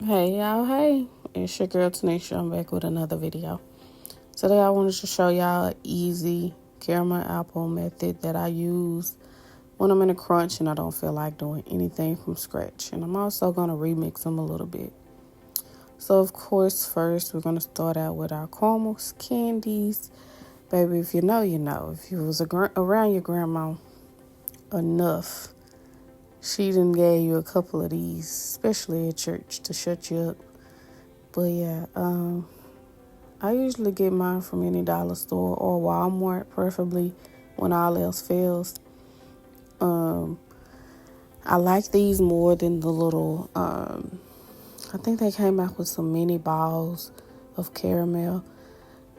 Hey y'all, hey, it's your girl Tanisha. I'm back with another video. Today I wanted to show y'all an easy caramel apple method that I use when I'm in a crunch and I don't feel like doing anything from scratch. And I'm also going to remix them a little bit. So of course, first we're going to start out with our caramel candies. Baby, if you know, you know. If you was around your grandma enough, she done gave you a couple of these, especially at church, to shut you up. But yeah, I usually get mine from any dollar store or Walmart, preferably when all else fails. Um, I like these more than the little, I think they came out with some mini balls of caramel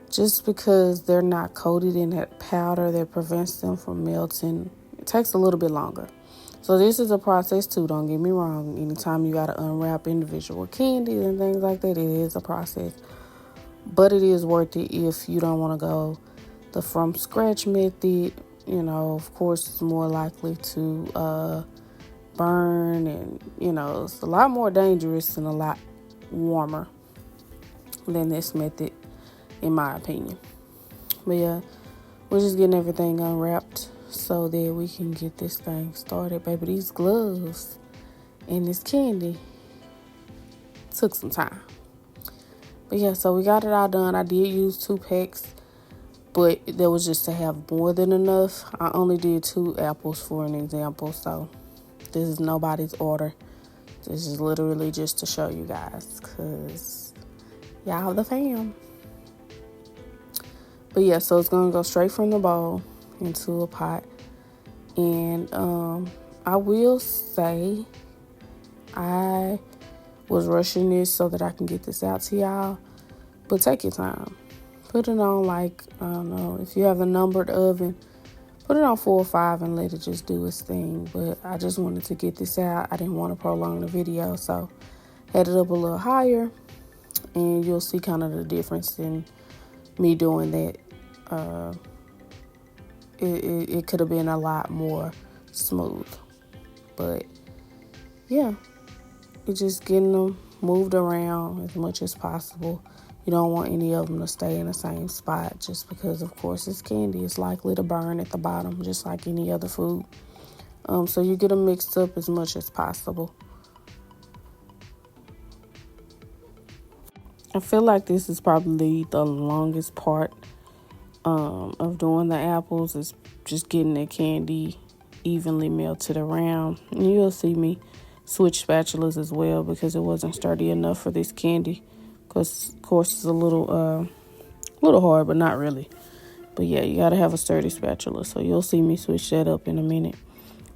just because they're not coated in that powder that prevents them from melting. It takes a little bit longer. So this is a process too, don't get me wrong. Anytime you got to unwrap individual candies and things like that, it is a process. But it is worth it if you don't want to go the from scratch method. Of course, it's more likely to burn, and it's a lot more dangerous and a lot warmer than this method, in my opinion. But yeah, we're just getting everything unwrapped so that we can get this thing started. Baby, these gloves and this candy took some time. But yeah, so we got it all done. I did use 2 packs, but that was just to have more than enough. I only did 2 apples for an example, so this is nobody's order. This is literally just to show you guys, because y'all the fam. But yeah, so it's going to go straight from the bowl into a pot. And I will say I was rushing this so that I can get this out to y'all. But take your time. Put it on I don't know, if you have a numbered oven, put it on 4 or 5 and let it just do its thing. But I just wanted to get this out. I didn't want to prolong the video, so had it up a little higher. And you'll see kind of the difference in me doing that. It could have been a lot more smooth. But yeah, you're just getting them moved around as much as possible. You don't want any of them to stay in the same spot just because, of course, it's candy. It's likely to burn at the bottom just like any other food. So you get them mixed up as much as possible. I feel like this is probably the longest part of doing the apples, is just getting the candy evenly melted around. And you'll see me switch spatulas as well because it wasn't sturdy enough for this candy. Because, of course, it's a little hard, but not really. But yeah, you gotta have a sturdy spatula. So you'll see me switch that up in a minute.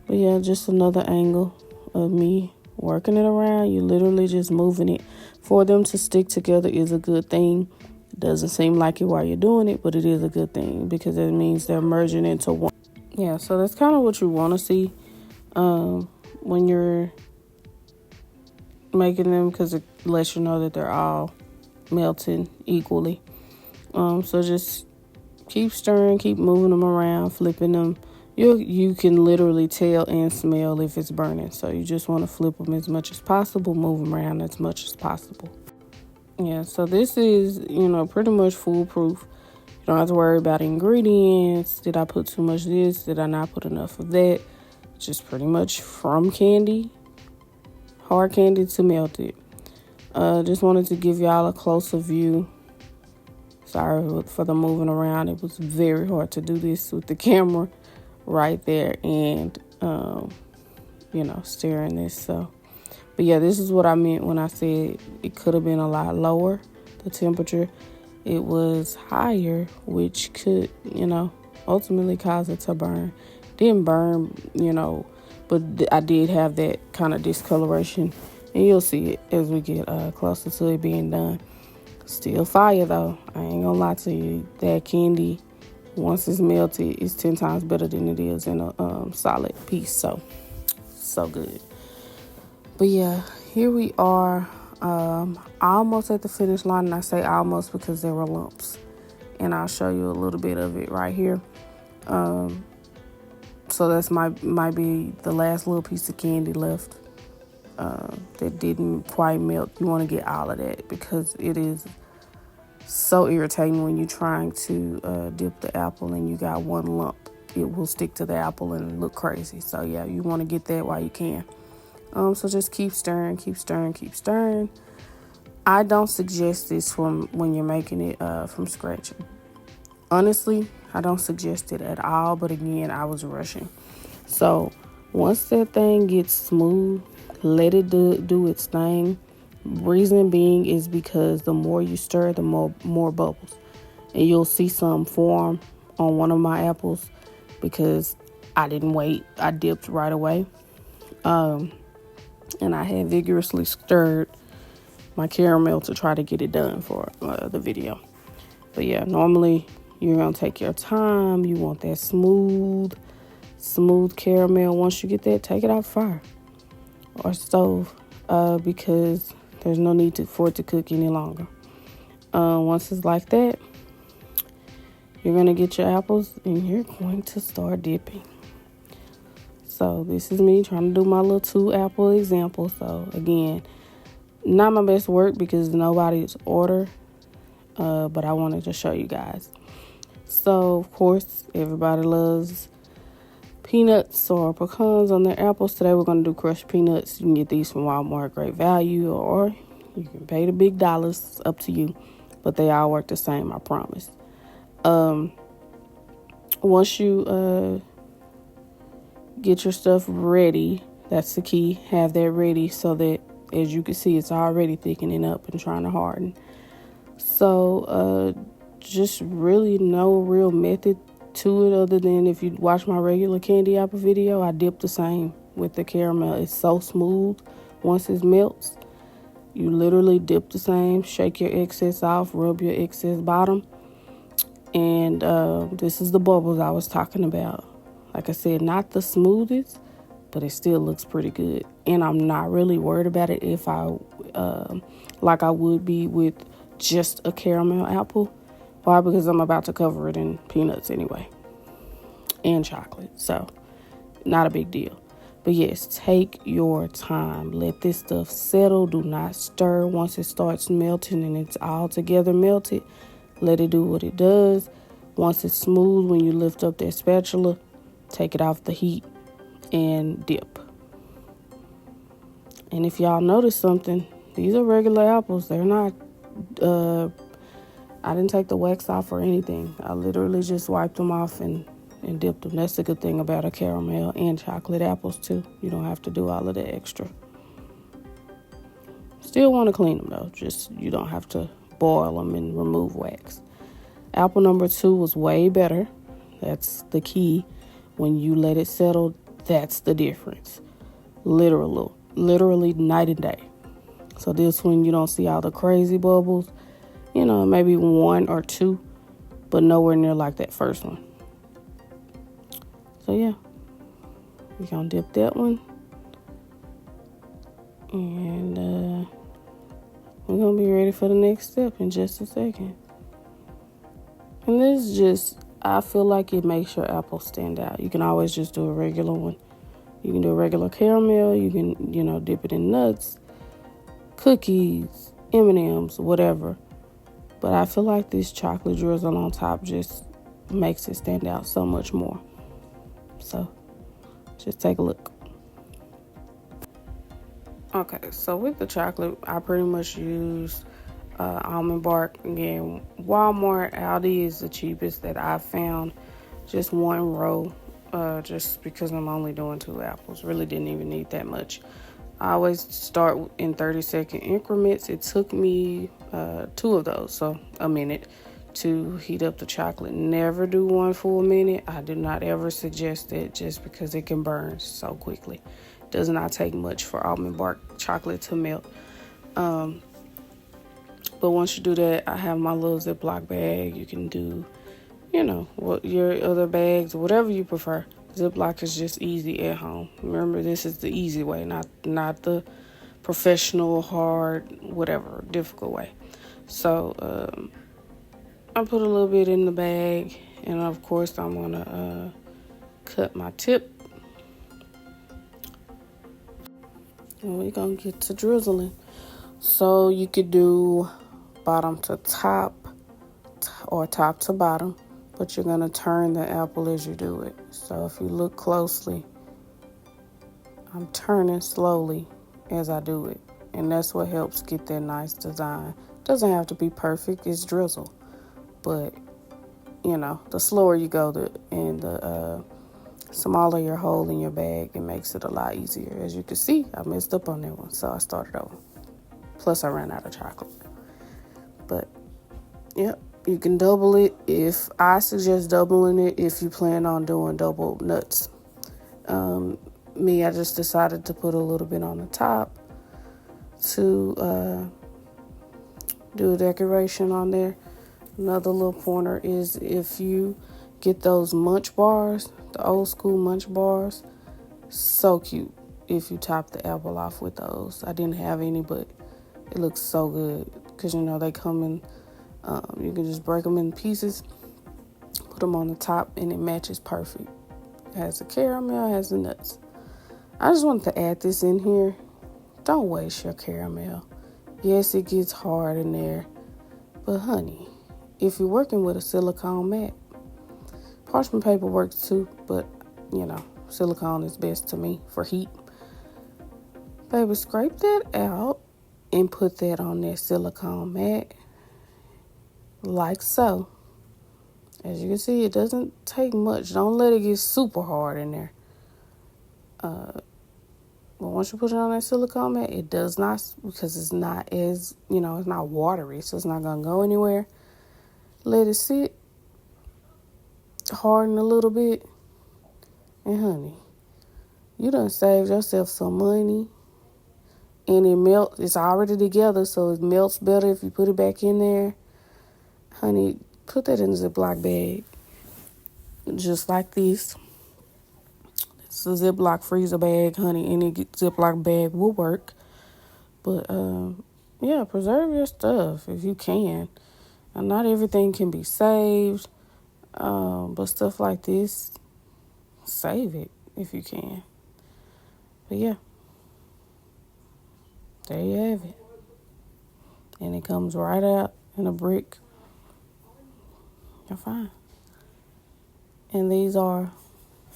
But yeah, just another angle of me working it around. You literally just moving it. For them to stick together is a good thing. It doesn't seem like it while you're doing it, but it is a good thing because it means they're merging into one. Yeah, so that's kind of what you want to see when you're making them, because it lets you know that they're all melting equally. So just keep stirring, keep moving them around, flipping them. You can literally tell and smell if it's burning. So you just want to flip them as much as possible, move them around as much as possible. Yeah, so this is, pretty much foolproof. You don't have to worry about ingredients. Did I put too much of this? Did I not put enough of that? Just pretty much from candy, hard candy to melted. Just wanted to give y'all a closer view. Sorry for the moving around. It was very hard to do this with the camera right there and, stirring this. So, but yeah, this is what I meant when I said it could have been a lot lower, the temperature. It was higher, which could, ultimately cause it to burn. Didn't burn, but I did have that kind of discoloration. And you'll see it as we get closer to it being done. Still fire, though. I ain't gonna lie to you. That candy, once it's melted, is 10 times better than it is in a solid piece. So good. But yeah, here we are. Almost at the finish line, and I say almost because there were lumps, and I'll show you a little bit of it right here. So that's might be the last little piece of candy left. that didn't quite melt. You want to get all of that because it is so irritating when you're trying to dip the apple and you got one lump. It will stick to the apple and look crazy. So yeah, you want to get that while you can. So just keep stirring, keep stirring, keep stirring. I don't suggest this from when you're making it from scratch. Honestly, I don't suggest it at all. But again, I was rushing. So once that thing gets smooth, let it do its thing. Reason being is because the more you stir, the more bubbles. And you'll see some form on one of my apples because I didn't wait. I dipped right away. And I had vigorously stirred my caramel to try to get it done for the video. But yeah, normally you're going to take your time. You want that smooth caramel. Once you get that, take it out of fire or stove because there's no need for it to cook any longer. Once it's like that, you're going to get your apples and you're going to start dipping. So this is me trying to do my little 2 apple example. So again, not my best work because nobody's order, but I wanted to show you guys. So of course, everybody loves peanuts or pecans on their apples. Today we're going to do crushed peanuts. You can get these from Walmart, great value, or you can pay the big dollars. It's up to you, but they all work the same, I promise. Once you get your stuff ready, that's the key. Have that ready so that, as you can see, it's already thickening up and trying to harden. So just really no real method to it other than if you watch my regular candy apple video, I dip the same with the caramel. It's so smooth once it melts. You literally dip the same, shake your excess off, rub your excess bottom. And this is the bubbles I was talking about. Like I said, not the smoothest, but it still looks pretty good. And I'm not really worried about it if like I would be with just a caramel apple. Why? Because I'm about to cover it in peanuts anyway and chocolate. So not a big deal. But yes, take your time. Let this stuff settle. Do not stir once it starts melting and it's all together melted. Let it do what it does. Once it's smooth, when you lift up that spatula, take it off the heat and dip. And if y'all notice something, these are regular apples. They're not, I didn't take the wax off or anything. I literally just wiped them off and dipped them. That's the good thing about a caramel and chocolate apples too. You don't have to do all of that extra. Still want to clean them though. Just you don't have to boil them and remove wax. Apple number 2 was way better. That's the key. When you let it settle, that's the difference. Literally night and day. So this one you don't see all the crazy bubbles. You know, maybe 1 or 2, but nowhere near like that first one. So yeah, we're gonna dip that one. And we're gonna be ready for the next step in just a second. And this just, I feel like it makes your apple stand out. You can always just do a regular one. You can do a regular caramel. You can, dip it in nuts, cookies, M&Ms, whatever. But I feel like this chocolate drizzle on top just makes it stand out so much more. So just take a look. Okay, so with the chocolate, I pretty much use almond bark. Again, Walmart, Aldi is the cheapest that I've found. Just 1 row, just because I'm only doing 2 apples. Really didn't even need that much. I always start in 30-second increments. It took me 2 of those, so a minute to heat up the chocolate. Never do 1 full minute. I do not ever suggest it just because it can burn so quickly. It does not take much for almond bark chocolate to melt. But once you do that, I have my little Ziploc bag. You can do, what your other bags, whatever you prefer. Ziploc is just easy at home. Remember, this is the easy way, not the professional, hard, whatever, difficult way. So I put a little bit in the bag, and of course I'm gonna cut my tip. And we're going to get to drizzling. So you could do bottom to top or top to bottom, but you're going to turn the apple as you do it. So if you look closely, I'm turning slowly as I do it. And that's what helps get that nice design. Doesn't have to be perfect, it's drizzle. But, you know, the slower you go and the smaller your hole in your bag, it makes it a lot easier. As you can see, I messed up on that one, so I started over. Plus, I ran out of chocolate. But, yep, you can double it. I suggest doubling it if you plan on doing double nuts. I just decided to put a little bit on the top to do a decoration on there. Another little pointer is if you get those munch bars, the old school munch bars, so cute if you top the apple off with those. I didn't have any, but it looks so good because, you know, they come in, you can just break them in pieces, put them on the top, and it matches perfect. It has the caramel, it has the nuts. I just wanted to add this in here. Don't waste your caramel. Yes, it gets hard in there, but honey, if you're working with a silicone mat, parchment paper works too, but, you know, silicone is best to me for heat. Baby, scrape that out and put that on that silicone mat, like so. As you can see, it doesn't take much. Don't let it get super hard in there. But once you put it on that silicone mat, it does not, because it's not as, you know, it's not watery, so it's not going to go anywhere. Let it sit, harden a little bit, and honey, you done saved yourself some money. And it melts, it's already together, so it melts better if you put it back in there. Honey, put that in a Ziploc bag, just like this. It's a Ziploc freezer bag, honey. Any Ziploc bag will work. But, yeah, preserve your stuff if you can. And not everything can be saved, but stuff like this, save it if you can. But, yeah, there you have it. And it comes right out in a brick. You're fine. And these are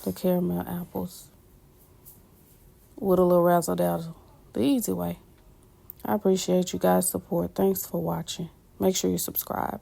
the caramel apples with a little razzle dazzle, the easy way. I appreciate you guys' support. Thanks for watching. Make sure you subscribe.